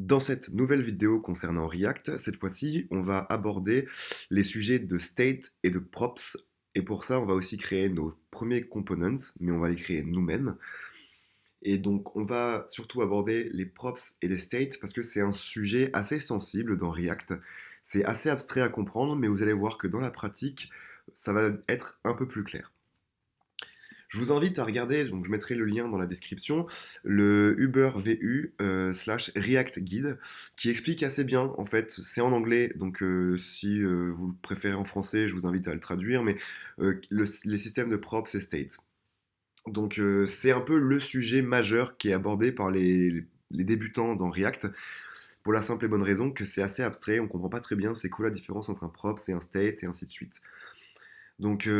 Dans cette nouvelle vidéo concernant React, cette fois-ci, on va aborder les sujets de state et de props. Et pour ça, on va aussi créer nos premiers components, mais on va les créer nous-mêmes. Et donc, on va surtout aborder les props et les states parce que c'est un sujet assez sensible dans React. C'est assez abstrait à comprendre, mais vous allez voir que dans la pratique, ça va être un peu plus clair. Je vous invite à regarder, donc je mettrai le lien dans la description, le Uber VU slash React Guide qui explique assez bien, en fait, c'est en anglais, donc si vous le préférez en français, je vous invite à le traduire, mais les systèmes de props et state. Donc c'est un peu le sujet majeur qui est abordé par les débutants dans React, pour la simple et bonne raison que c'est assez abstrait, on comprend pas très bien c'est quoi la différence entre un props et un state et ainsi de suite. Donc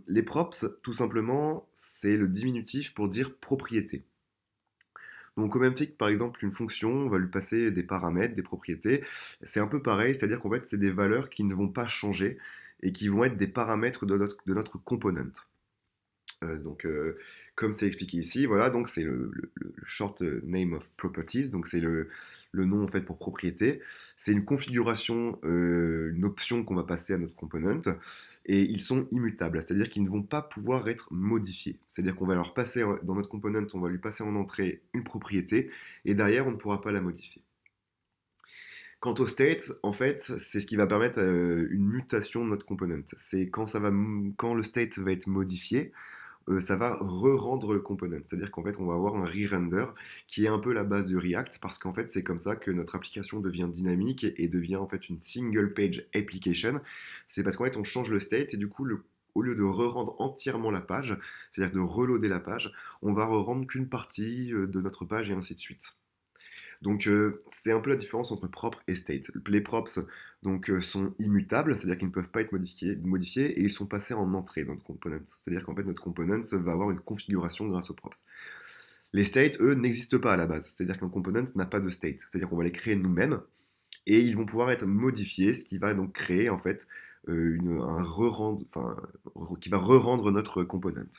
les props, tout simplement, c'est le diminutif pour dire propriété. Donc au même titre que par exemple une fonction, on va lui passer des paramètres, des propriétés. C'est un peu pareil, c'est-à-dire qu'en fait c'est des valeurs qui ne vont pas changer et qui vont être des paramètres de notre component. Donc, comme c'est expliqué ici, voilà, donc c'est le short name of properties, donc c'est le nom en fait pour propriété. C'est une configuration, une option qu'on va passer à notre component, et ils sont immutables, c'est-à-dire qu'ils ne vont pas pouvoir être modifiés. C'est-à-dire qu'on va leur passer dans notre component, on va lui passer en entrée une propriété, et derrière on ne pourra pas la modifier. Quant au state, en fait, c'est ce qui va permettre une mutation de notre component. C'est quand le state va être modifié, ça va re-rendre le component. C'est-à-dire qu'en fait, on va avoir un re-render qui est un peu la base de React parce qu'en fait, c'est comme ça que notre application devient dynamique et devient en fait une single page application. C'est parce qu'en fait, on change le state et du coup, au lieu de re-rendre entièrement la page, c'est-à-dire de reloader la page, on va re-rendre qu'une partie de notre page et ainsi de suite. Donc c'est un peu la différence entre propre et state. Les props donc, sont immutables, c'est-à-dire qu'ils ne peuvent pas être modifiés et ils sont passés en entrée dans notre component. C'est-à-dire qu'en fait notre component va avoir une configuration grâce aux props. Les states, eux, n'existent pas à la base, c'est-à-dire qu'un component n'a pas de state, c'est-à-dire qu'on va les créer nous-mêmes et ils vont pouvoir être modifiés, ce qui va donc créer en fait un re-rendre, enfin, qui va re-rendre notre component.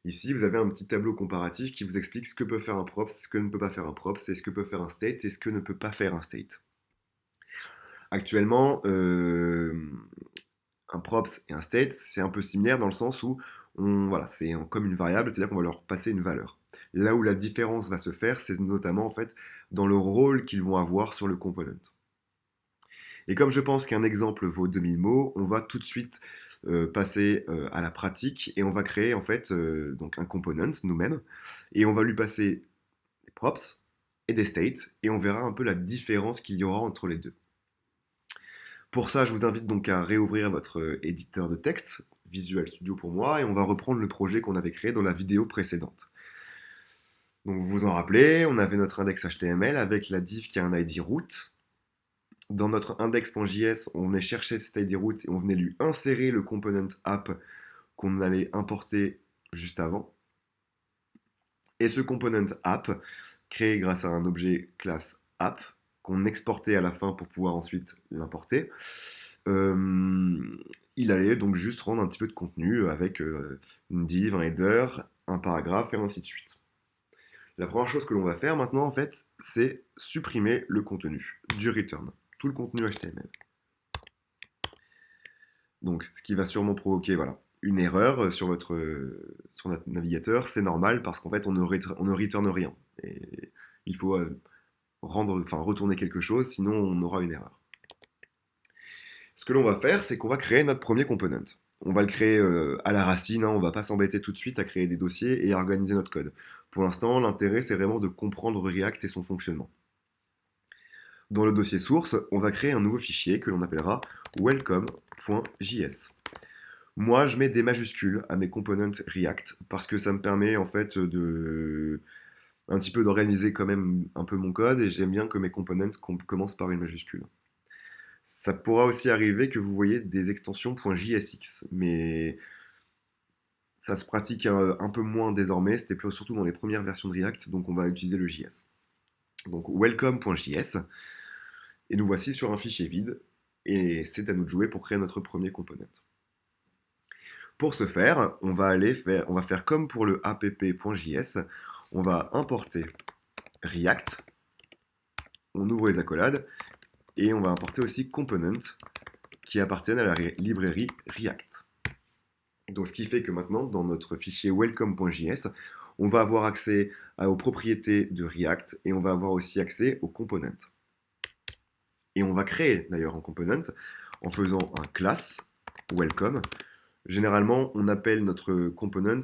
Ici, vous avez un petit tableau comparatif qui vous explique ce que peut faire un props, ce que ne peut pas faire un props, et ce que peut faire un state et ce que ne peut pas faire un state. Actuellement, un props et un state, c'est un peu similaire dans le sens où voilà, c'est comme une variable, c'est-à-dire qu'on va leur passer une valeur. Là où la différence va se faire, c'est notamment en fait dans le rôle qu'ils vont avoir sur le component. Et comme je pense qu'un exemple vaut 2000 mots, on va tout de suite passer à la pratique et on va créer en fait donc un component nous-mêmes et on va lui passer des props et des states et on verra un peu la différence qu'il y aura entre les deux. Pour ça, je vous invite donc à réouvrir votre éditeur de texte, Visual Studio pour moi, et on va reprendre le projet qu'on avait créé dans la vidéo précédente. Donc vous vous en rappelez, on avait notre index HTML avec la div qui a un ID root. Dans notre index.js, on venait chercher cet ID root et on venait lui insérer le component app qu'on allait importer juste avant. Et ce component app, créé grâce à un objet classe app, qu'on exportait à la fin pour pouvoir ensuite l'importer, il allait donc juste rendre un petit peu de contenu avec une div, un header, un paragraphe et ainsi de suite. La première chose que l'on va faire maintenant, en fait, c'est supprimer le contenu du return, tout le contenu HTML. Donc, ce qui va sûrement provoquer, voilà, une erreur sur notre navigateur, c'est normal parce qu'en fait, on ne return rien. Et il faut retourner quelque chose, sinon on aura une erreur. Ce que l'on va faire, c'est qu'on va créer notre premier component. On va le créer à la racine, hein, on ne va pas s'embêter tout de suite à créer des dossiers et à organiser notre code. Pour l'instant, l'intérêt, c'est vraiment de comprendre React et son fonctionnement. Dans le dossier source, on va créer un nouveau fichier que l'on appellera welcome.js. Moi, je mets des majuscules à mes components React parce que ça me permet en fait un petit peu d'organiser quand même un peu mon code et j'aime bien que mes components commencent par une majuscule. Ça pourra aussi arriver que vous voyez des extensions .jsx, mais ça se pratique un peu moins désormais, c'était surtout dans les premières versions de React, donc on va utiliser le JS. Donc welcome.js, et nous voici sur un fichier vide, et c'est à nous de jouer pour créer notre premier component. Pour ce faire, on va faire comme pour le app.js, on va importer React, on ouvre les accolades et on va importer aussi components qui appartiennent à la librairie React. Donc ce qui fait que maintenant, dans notre fichier welcome.js, on va avoir accès aux propriétés de React et on va avoir aussi accès aux components. Et on va créer d'ailleurs un component en faisant un class welcome. Généralement, on appelle notre component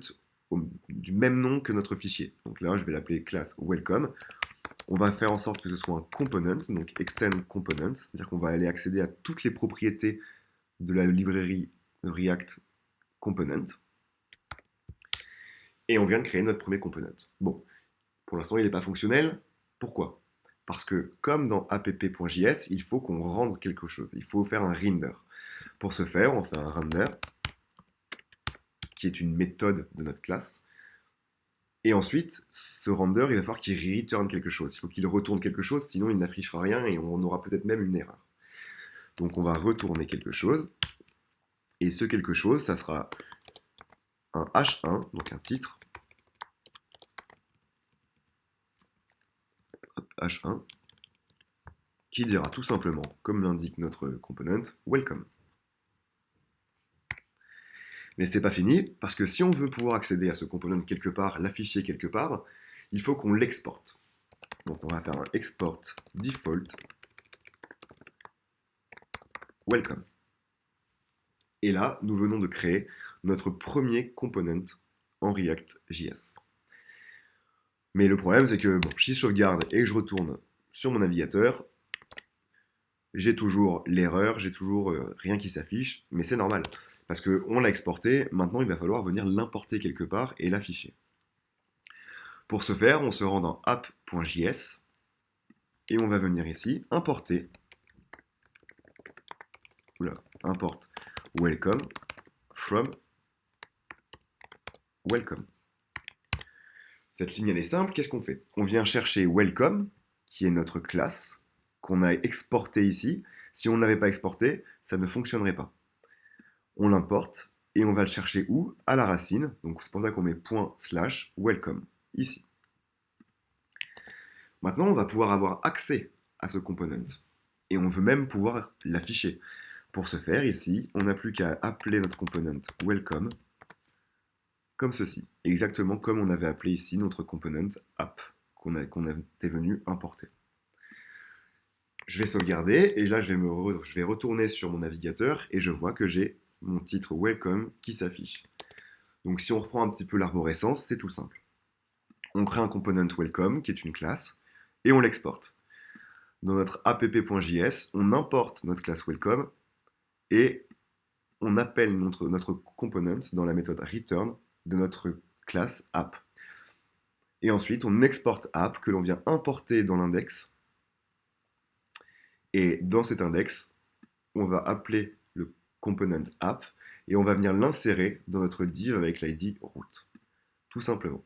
du même nom que notre fichier. Donc là, je vais l'appeler class welcome. On va faire en sorte que ce soit un component, donc extend component, c'est-à-dire qu'on va aller accéder à toutes les propriétés de la librairie React component. Et on vient de créer notre premier component. Bon, pour l'instant, il n'est pas fonctionnel. Pourquoi? Parce que, comme dans app.js, il faut qu'on rende quelque chose. Il faut faire un render. Pour ce faire, on fait un render, qui est une méthode de notre classe. Et ensuite, ce render, il va falloir qu'il return quelque chose. Il faut qu'il retourne quelque chose, sinon il n'affichera rien et on aura peut-être même une erreur. Donc on va retourner quelque chose. Et ce quelque chose, ça sera un h1, donc un titre. H1, qui dira tout simplement, comme l'indique notre component, welcome. Mais c'est pas fini, parce que si on veut pouvoir accéder à ce component quelque part, l'afficher quelque part, il faut qu'on l'exporte. Donc on va faire un export default welcome. Et là, nous venons de créer notre premier component en React.js. Mais le problème, c'est que si je sauvegarde et que je retourne sur mon navigateur, j'ai toujours l'erreur, j'ai toujours rien qui s'affiche, mais c'est normal. Parce qu'on l'a exporté, maintenant il va falloir venir l'importer quelque part et l'afficher. Pour ce faire, on se rend dans app.js et on va venir ici importer, import welcome from welcome. Cette ligne elle est simple, qu'est-ce qu'on fait? On vient chercher welcome, qui est notre classe, qu'on a exporté ici. Si on ne l'avait pas exporté, ça ne fonctionnerait pas. On l'importe et on va le chercher où? À la racine. Donc c'est pour ça qu'on met ./welcome ici. Maintenant, on va pouvoir avoir accès à ce component et on veut même pouvoir l'afficher. Pour ce faire, ici, on n'a plus qu'à appeler notre component welcome comme ceci, exactement comme on avait appelé ici notre component app qu'on était venu importer. Je vais sauvegarder et là je vais retourner sur mon navigateur et je vois que j'ai mon titre welcome qui s'affiche. Donc si on reprend un petit peu l'arborescence, c'est tout simple. On crée un component welcome qui est une classe et on l'exporte. Dans notre app.js, on importe notre classe welcome et on appelle notre component dans la méthode return de notre classe app. Et ensuite, on exporte app que l'on vient importer dans l'index. Et dans cet index, on va appeler le component app et on va venir l'insérer dans notre div avec l'id root. Tout simplement.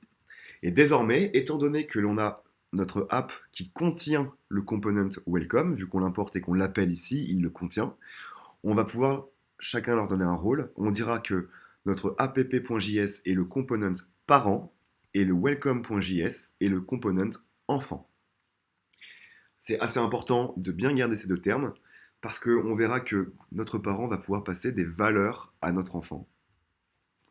Et désormais, étant donné que l'on a notre app qui contient le component welcome, vu qu'on l'importe et qu'on l'appelle ici, il le contient, on va pouvoir chacun leur donner un rôle. On dira que notre app.js est le component parent et le welcome.js est le component enfant. C'est assez important de bien garder ces deux termes parce qu'on verra que notre parent va pouvoir passer des valeurs à notre enfant.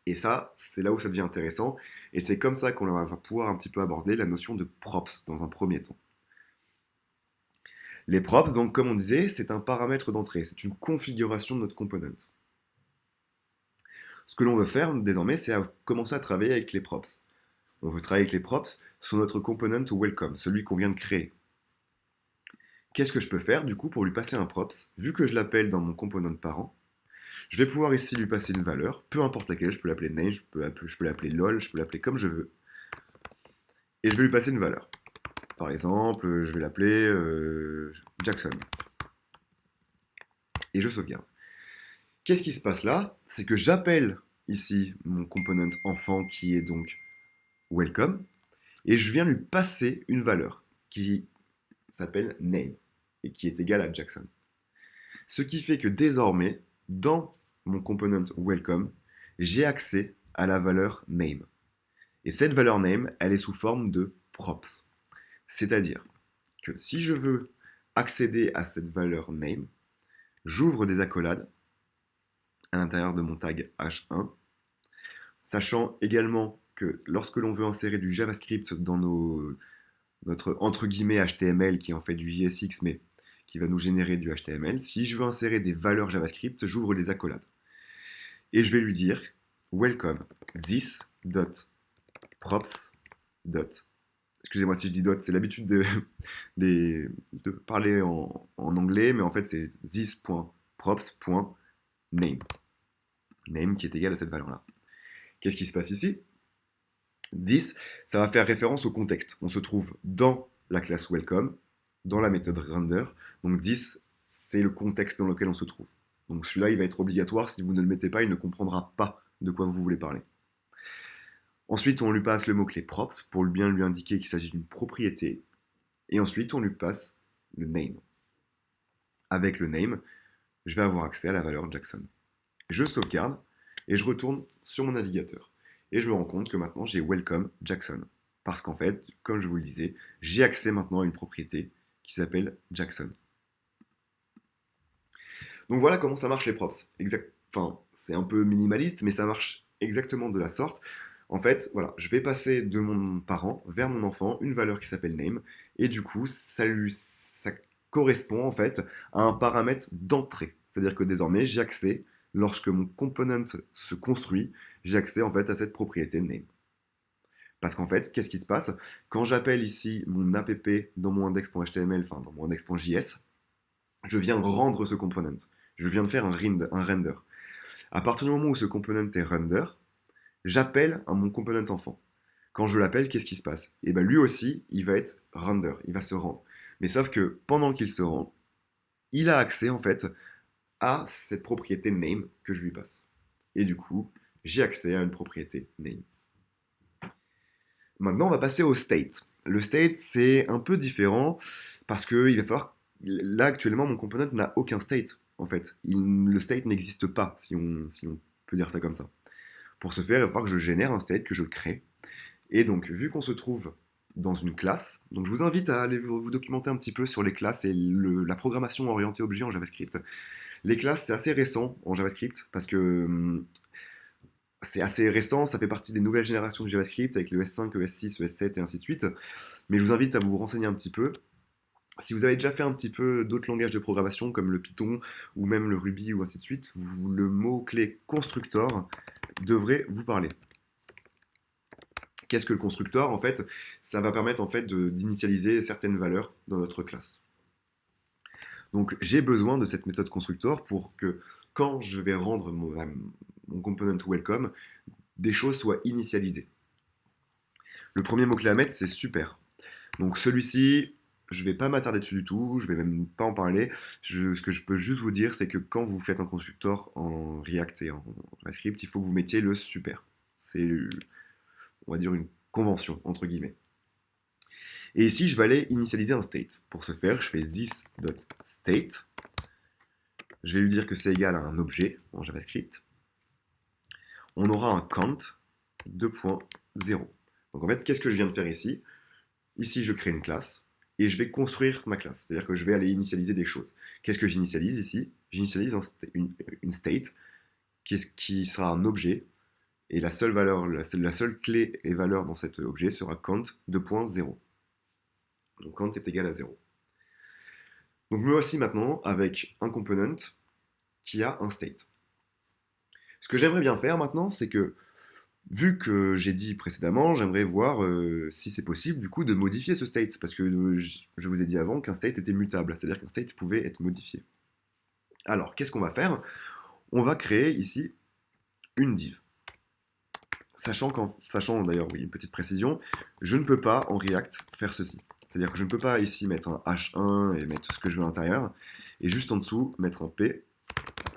Et ça, c'est là où ça devient intéressant. Et c'est comme ça qu'on va pouvoir un petit peu aborder la notion de props dans un premier temps. Les props, donc comme on disait, c'est un paramètre d'entrée, c'est une configuration de notre component. Ce que l'on veut faire désormais, c'est commencer à travailler avec les props. On veut travailler avec les props sur notre component welcome, celui qu'on vient de créer. Qu'est-ce que je peux faire du coup pour lui passer un props? Vu que je l'appelle dans mon component parent, je vais pouvoir ici lui passer une valeur, peu importe laquelle, je peux l'appeler name, je peux l'appeler lol, je peux l'appeler comme je veux. Et je vais lui passer une valeur. Par exemple, je vais l'appeler Jackson. Et je sauvegarde. Qu'est-ce qui se passe là? C'est que j'appelle ici mon component enfant qui est donc welcome, et je viens lui passer une valeur qui s'appelle name et qui est égale à Jackson. Ce qui fait que désormais, dans mon component welcome, j'ai accès à la valeur name. Et cette valeur name, elle est sous forme de props. C'est-à-dire que si je veux accéder à cette valeur name, j'ouvre des accolades à l'intérieur de mon tag h1, sachant également que lorsque l'on veut insérer du JavaScript dans notre entre guillemets HTML qui est en fait du JSX mais qui va nous générer du HTML, si je veux insérer des valeurs JavaScript, j'ouvre les accolades. Et je vais lui dire welcome this.props. Excusez-moi si je dis dot, c'est l'habitude de parler en anglais, mais en fait c'est this.props.name. Name qui est égal à cette valeur-là. Qu'est-ce qui se passe ici? This, ça va faire référence au contexte. On se trouve dans la classe welcome, dans la méthode render. Donc this, c'est le contexte dans lequel on se trouve. Donc celui-là, il va être obligatoire. Si vous ne le mettez pas, il ne comprendra pas de quoi vous voulez parler. Ensuite, on lui passe le mot-clé props pour bien lui indiquer qu'il s'agit d'une propriété. Et ensuite, on lui passe le name. Avec le name, je vais avoir accès à la valeur Jackson. Je sauvegarde et je retourne sur mon navigateur. Et je me rends compte que maintenant, j'ai welcome Jackson. Parce qu'en fait, comme je vous le disais, j'ai accès maintenant à une propriété qui s'appelle Jackson. Donc voilà comment ça marche les props. Enfin, c'est un peu minimaliste, mais ça marche exactement de la sorte. En fait, voilà, je vais passer de mon parent vers mon enfant une valeur qui s'appelle name, et du coup, ça correspond en fait à un paramètre d'entrée. C'est-à-dire que désormais, j'ai accès, lorsque mon component se construit, j'ai accès en fait à cette propriété name. Parce qu'en fait, qu'est-ce qui se passe? Quand j'appelle ici mon app dans mon index.html, enfin dans mon index.js, je viens rendre ce component. Je viens de faire un render. À partir du moment où ce component est render, j'appelle à mon component enfant. Quand je l'appelle, qu'est-ce qui se passe? Et bien lui aussi, il va être render, il va se rendre. Mais sauf que pendant qu'il se rend, il a accès en fait à cette propriété name que je lui passe. Et du coup, j'ai accès à une propriété name. Maintenant, on va passer au state. Le state, c'est un peu différent parce qu'il va falloir... Là, actuellement, mon component n'a aucun state, en fait. Le state n'existe pas, si on peut dire ça comme ça. Pour ce faire, il va falloir que je génère un state, que je crée. Et donc, vu qu'on se trouve dans une classe, donc je vous invite à aller vous documenter un petit peu sur les classes et la programmation orientée objet en JavaScript. Les classes, c'est assez récent en JavaScript parce que c'est assez récent, ça fait partie des nouvelles générations du JavaScript avec le S5, le S6, le S7 et ainsi de suite. Mais je vous invite à vous renseigner un petit peu. Si vous avez déjà fait un petit peu d'autres langages de programmation comme le Python ou même le Ruby ou ainsi de suite, le mot-clé constructor devrait vous parler. Qu'est-ce que le constructor? En fait, ça va permettre en fait d'initialiser certaines valeurs dans notre classe. Donc j'ai besoin de cette méthode constructor pour que quand je vais rendre mon component welcome, des choses soient initialisées. Le premier mot-clé à mettre, c'est super. Donc celui-ci, je ne vais pas m'attarder dessus du tout, je ne vais même pas en parler. Ce que je peux juste vous dire, c'est que quand vous faites un constructor en React et en JavaScript, il faut que vous mettiez le super. C'est, on va dire, une convention, entre guillemets. Et ici, je vais aller initialiser un state. Pour ce faire, je fais this.state. Je vais lui dire que c'est égal à un objet en JavaScript. On aura un count 2.0. Donc en fait, qu'est-ce que je viens de faire ici? Ici, je crée une classe et je vais construire ma classe. C'est-à-dire que je vais aller initialiser des choses. Qu'est-ce que j'initialise ici? J'initialise une state qui sera un objet et la seule clé et valeur dans cet objet sera count 2.0. Donc count est égal à 0. Donc me voici maintenant avec un component qui a un state. Ce que j'aimerais bien faire maintenant, c'est que, vu que j'ai dit précédemment, j'aimerais voir si c'est possible du coup de modifier ce state, parce que je vous ai dit avant qu'un state était mutable, c'est-à-dire qu'un state pouvait être modifié. Alors, qu'est-ce qu'on va faire? On va créer ici une div. Sachant d'ailleurs, oui, une petite précision, je ne peux pas en React faire ceci. C'est-à-dire que je ne peux pas ici mettre un H1 et mettre ce que je veux à l'intérieur, et juste en dessous mettre un P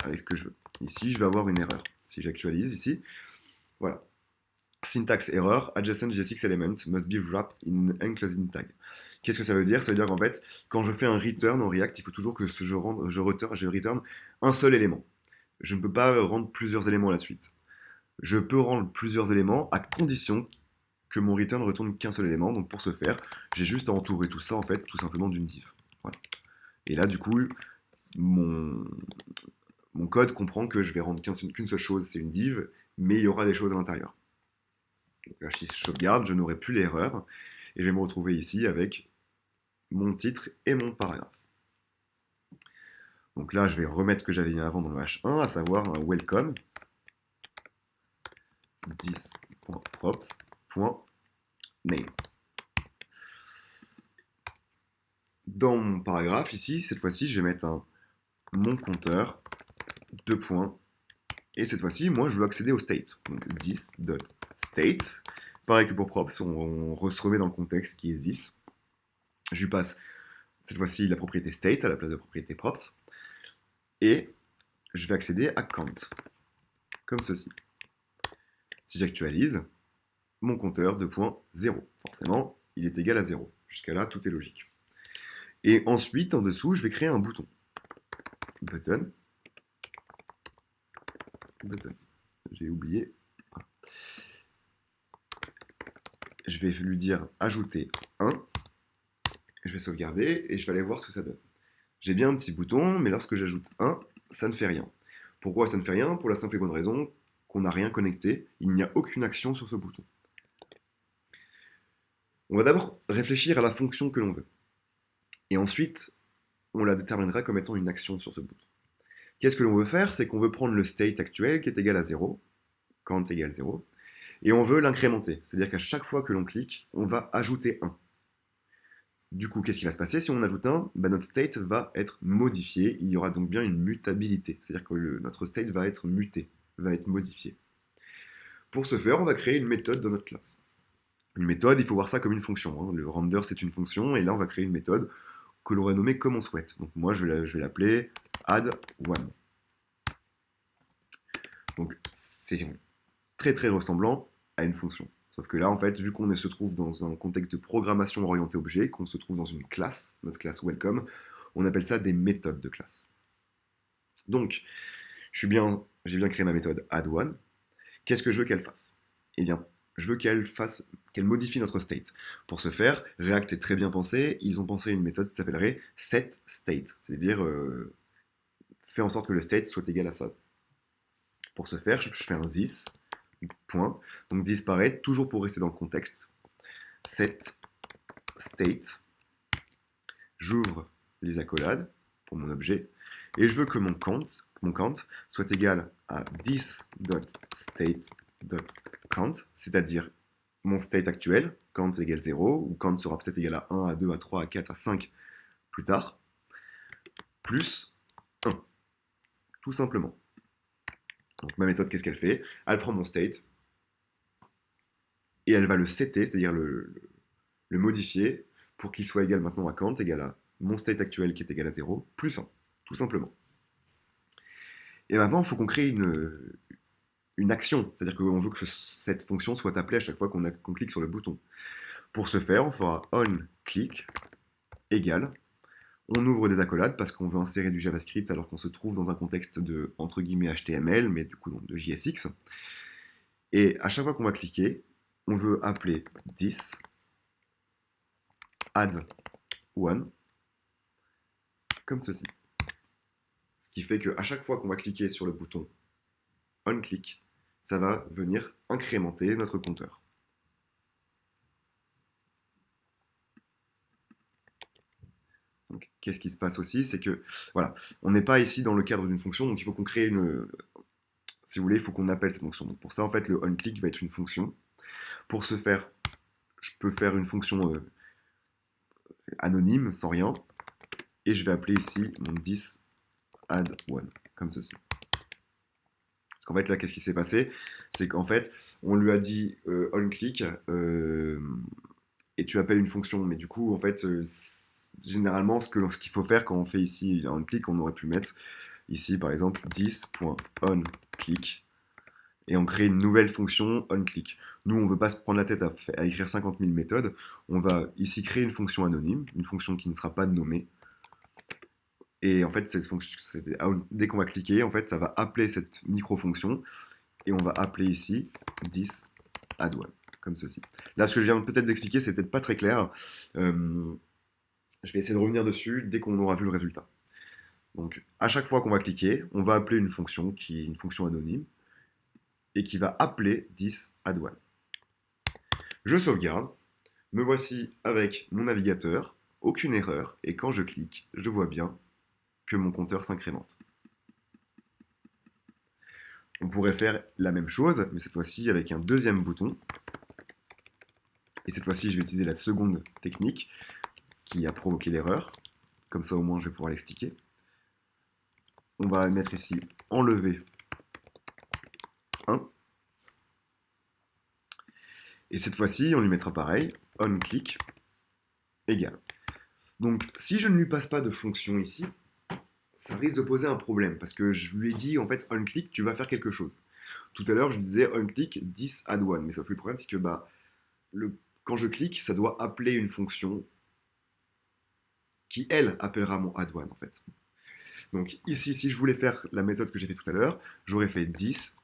avec ce que je veux. Ici, je vais avoir une erreur. Si j'actualise ici, voilà. Syntax error, adjacent JSX element must be wrapped in enclosing tag. Qu'est-ce que ça veut dire? Ça veut dire qu'en fait, quand je fais un return en React, il faut toujours que je return un seul élément. Je ne peux pas rendre plusieurs éléments à la suite. Je peux rendre plusieurs éléments à condition que mon return retourne qu'un seul élément. Donc pour ce faire, j'ai juste à entourer tout ça en fait, tout simplement d'une div. Voilà. Et là, du coup, mon, mon code comprend que je vais rendre qu'une seule chose, c'est une div, mais il y aura des choses à l'intérieur. Donc là, si je sauvegarde, je n'aurai plus l'erreur, et je vais me retrouver ici avec mon titre et mon paragraphe. Donc là, je vais remettre ce que j'avais mis avant dans le H1, à savoir un welcome 10.props.name. Dans mon paragraphe, ici, cette fois-ci, je vais mettre mon compteur, 2 points, et cette fois-ci, moi, je veux accéder au state. Donc this.state. Pareil que pour props, on se remet dans le contexte qui est this. Je lui passe cette fois-ci la propriété state à la place de la propriété props. Et je vais accéder à count, comme ceci. Si j'actualise, mon compteur 2.0, forcément, il est égal à 0. Jusqu'à là, tout est logique. Et ensuite, en dessous, je vais créer un bouton. Button. J'ai oublié. Je vais lui dire ajouter 1. Je vais sauvegarder et je vais aller voir ce que ça donne. J'ai bien un petit bouton, mais lorsque j'ajoute 1, ça ne fait rien. Pourquoi ça ne fait rien? Pour la simple et bonne raison qu'on n'a rien connecté, il n'y a aucune action sur ce bouton. On va d'abord réfléchir à la fonction que l'on veut. Et ensuite, on la déterminera comme étant une action sur ce bouton. Qu'est-ce que l'on veut faire? C'est qu'on veut prendre le state actuel qui est égal à 0, count égale 0, et on veut l'incrémenter. C'est-à-dire qu'à chaque fois que l'on clique, on va ajouter 1. Du coup, qu'est-ce qui va se passer si on ajoute 1? Notre state va être modifié, il y aura donc bien une mutabilité. C'est-à-dire que notre state va être muté, va être modifié. Pour ce faire, on va créer une méthode dans notre classe. Une méthode, il faut voir ça comme une fonction. Le render, c'est une fonction, et là, on va créer une méthode que l'on va nommer comme on souhaite. Donc moi, je vais l'appeler add1. Donc c'est très très ressemblant à une fonction. Sauf que là, en fait, vu qu'on se trouve dans un contexte de programmation orientée objet, qu'on se trouve dans une classe, notre classe welcome, on appelle ça des méthodes de classe. Donc, j'ai bien créé ma méthode add1. Qu'est-ce que je veux qu'elle fasse? Eh bien, je veux qu'elle modifie notre state. Pour ce faire, React est très bien pensé. Ils ont pensé une méthode qui s'appellerait setState, c'est-à-dire faire en sorte que le state soit égal à ça. Pour ce faire, je fais un this, point. Donc disparaît, toujours pour rester dans le contexte. setState. J'ouvre les accolades pour mon objet. Et je veux que mon count soit égal à this.state.count, c'est-à-dire mon state actuel, count égale 0, ou count sera peut-être égal à 1, à 2, à 3, à 4, à 5 plus tard, plus 1, tout simplement. Donc ma méthode, qu'est-ce qu'elle fait? Elle prend mon state, et elle va le setter, c'est-à-dire le modifier, pour qu'il soit égal maintenant à count, égal à mon state actuel qui est égal à 0, plus 1, tout simplement. Et maintenant, il faut qu'on crée une action, c'est-à-dire qu'on veut que cette fonction soit appelée à chaque fois qu'on clique sur le bouton. Pour ce faire, on fera onClick égale, on ouvre des accolades parce qu'on veut insérer du JavaScript alors qu'on se trouve dans un contexte de, entre guillemets, HTML, mais du coup de JSX. Et à chaque fois qu'on va cliquer, on veut appeler this add1 comme ceci. Ce qui fait qu'à chaque fois qu'on va cliquer sur le bouton onClick, ça va venir incrémenter notre compteur. Donc, qu'est-ce qui se passe aussi? C'est que, voilà, on n'est pas ici dans le cadre d'une fonction, donc il faut qu'on crée une... Si vous voulez, il faut qu'on appelle cette fonction. Donc pour ça, en fait, le onClick va être une fonction. Pour ce faire, je peux faire une fonction anonyme, sans rien, et je vais appeler ici mon this add1, comme ceci. Parce qu'en fait, là, qu'est-ce qui s'est passé? C'est qu'en fait, on lui a dit onClick, et tu appelles une fonction, mais du coup, en fait, généralement, ce qu'il faut faire quand on fait ici un onClick, on aurait pu mettre ici, par exemple, this.onClick, et on crée une nouvelle fonction onClick. Nous, on ne veut pas se prendre la tête à écrire 50 000 méthodes, on va ici créer une fonction anonyme, une fonction qui ne sera pas nommée, et en fait, cette fonction, dès qu'on va cliquer, en fait, ça va appeler cette micro-fonction, et on va appeler ici this add1, comme ceci. Là, ce que je viens peut-être d'expliquer, c'est peut-être pas très clair. Je vais essayer de revenir dessus dès qu'on aura vu le résultat. Donc, à chaque fois qu'on va cliquer, on va appeler une fonction qui est une fonction anonyme et qui va appeler 10 add one. Je sauvegarde. Me voici avec mon navigateur, aucune erreur, et quand je clique, je vois bien que mon compteur s'incrémente. On pourrait faire la même chose, mais cette fois-ci avec un deuxième bouton. Et cette fois-ci, je vais utiliser la seconde technique qui a provoqué l'erreur. Comme ça, au moins, je vais pouvoir l'expliquer. On va mettre ici enlever 1. Et cette fois-ci, on lui mettra pareil, onClick égale. Donc, si je ne lui passe pas de fonction ici, ça risque de poser un problème, parce que je lui ai dit, en fait, onClick, tu vas faire quelque chose. Tout à l'heure, je disais onClick 10 add one, mais sauf que le problème, c'est que quand je clique, ça doit appeler une fonction qui, elle, appellera mon add one, en fait. Donc ici, si je voulais faire la méthode que j'ai fait tout à l'heure, j'aurais fait 10.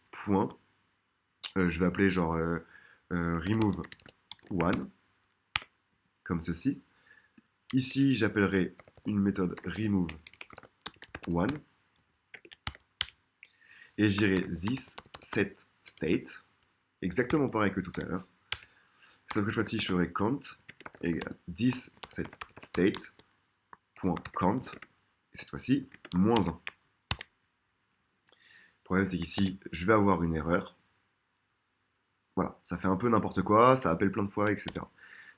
Je vais appeler genre remove one, comme ceci. Ici, j'appellerai une méthode remove one. Et j'irai this set state, exactement pareil que tout à l'heure. Sauf que cette fois-ci, je ferai count égale this set state .count. Et cette fois-ci, moins 1. Le problème, c'est qu'ici, je vais avoir une erreur. Voilà, ça fait un peu n'importe quoi, ça appelle plein de fois, etc.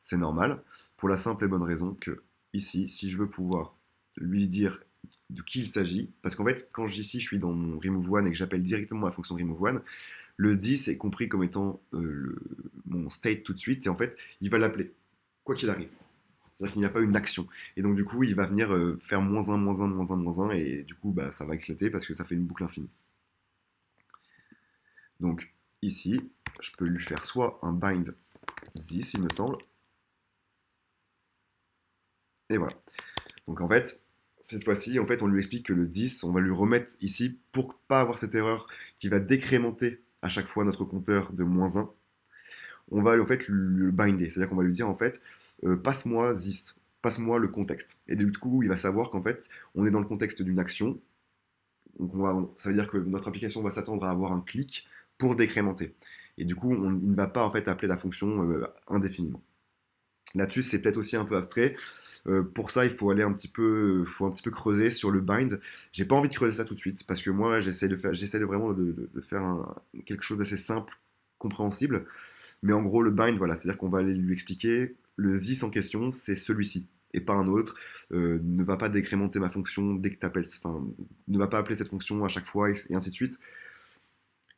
C'est normal, pour la simple et bonne raison que ici, si je veux pouvoir lui dire de qui il s'agit, parce qu'en fait, quand ici je suis dans mon remove one et que j'appelle directement la fonction remove one, le 10 est compris comme étant mon state tout de suite, et en fait, il va l'appeler, quoi qu'il arrive. C'est-à-dire qu'il n'y a pas une action. Et donc, du coup, il va venir faire moins 1, moins 1, moins 1, moins 1, et du coup, ça va éclater parce que ça fait une boucle infinie. Donc, ici, je peux lui faire soit un bind this, il me semble. Et voilà. Donc, en fait, cette fois-ci, en fait, on lui explique que le 10, on va lui remettre ici pour pas avoir cette erreur qui va décrémenter à chaque fois notre compteur de moins 1. On va en fait le binder, c'est-à-dire qu'on va lui dire en fait, passe-moi this, passe-moi le contexte. Et du coup, il va savoir qu'en fait, on est dans le contexte d'une action. Donc ça veut dire que notre application va s'attendre à avoir un clic pour décrémenter. Et du coup, il ne va pas en fait appeler la fonction indéfiniment. Là-dessus, c'est peut-être aussi un peu abstrait. Pour ça, il faut aller faut un petit peu creuser sur le bind. J'ai pas envie de creuser ça tout de suite parce que moi, j'essaie de vraiment de faire quelque chose d'assez simple, compréhensible. Mais en gros, le bind, voilà, c'est-à-dire qu'on va aller lui expliquer le this en question, c'est celui-ci et pas un autre. Ne va pas décrémenter ma fonction dès que tu appelles, enfin, ne va pas appeler cette fonction à chaque fois et ainsi de suite.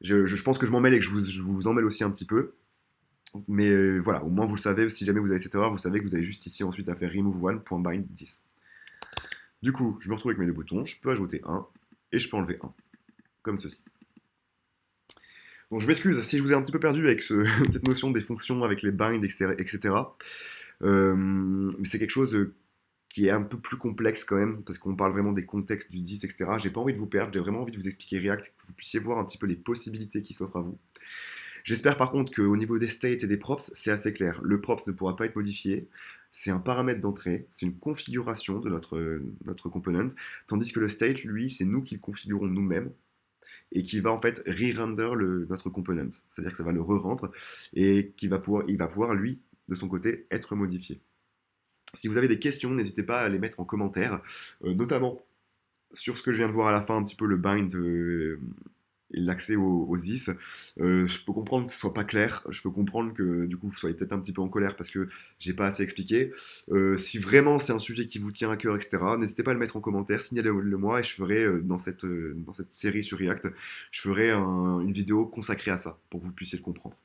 Je pense que je m'en mêle et que je vous en mêle aussi un petit peu. Mais voilà, au moins vous le savez, si jamais vous avez cette erreur, vous savez que vous avez juste ici ensuite à faire remove one.bind 10. Du coup, je me retrouve avec mes deux boutons, je peux ajouter 1 et je peux enlever 1, comme ceci. Donc je m'excuse si je vous ai un petit peu perdu avec cette notion des fonctions avec les binds, etc. Mais c'est quelque chose qui est un peu plus complexe quand même, parce qu'on parle vraiment des contextes du 10, etc. J'ai pas envie de vous perdre, j'ai vraiment envie de vous expliquer React, que vous puissiez voir un petit peu les possibilités qui s'offrent à vous. J'espère par contre qu'au niveau des states et des props, c'est assez clair. Le props ne pourra pas être modifié, c'est un paramètre d'entrée, c'est une configuration de notre component, tandis que le state, lui, c'est nous qui le configurons nous-mêmes, et qui va en fait re-render notre component. C'est-à-dire que ça va le re-rendre, et il va pouvoir, lui, de son côté, être modifié. Si vous avez des questions, n'hésitez pas à les mettre en commentaire, notamment sur ce que je viens de voir à la fin, un petit peu le bind et l'accès aux is. Je peux comprendre que ce soit pas clair, je peux comprendre que du coup vous soyez peut-être un petit peu en colère parce que j'ai pas assez expliqué. Si vraiment c'est un sujet qui vous tient à cœur, etc., n'hésitez pas à le mettre en commentaire, signalez-le moi et je ferai dans cette série sur React, je ferai une vidéo consacrée à ça pour que vous puissiez le comprendre.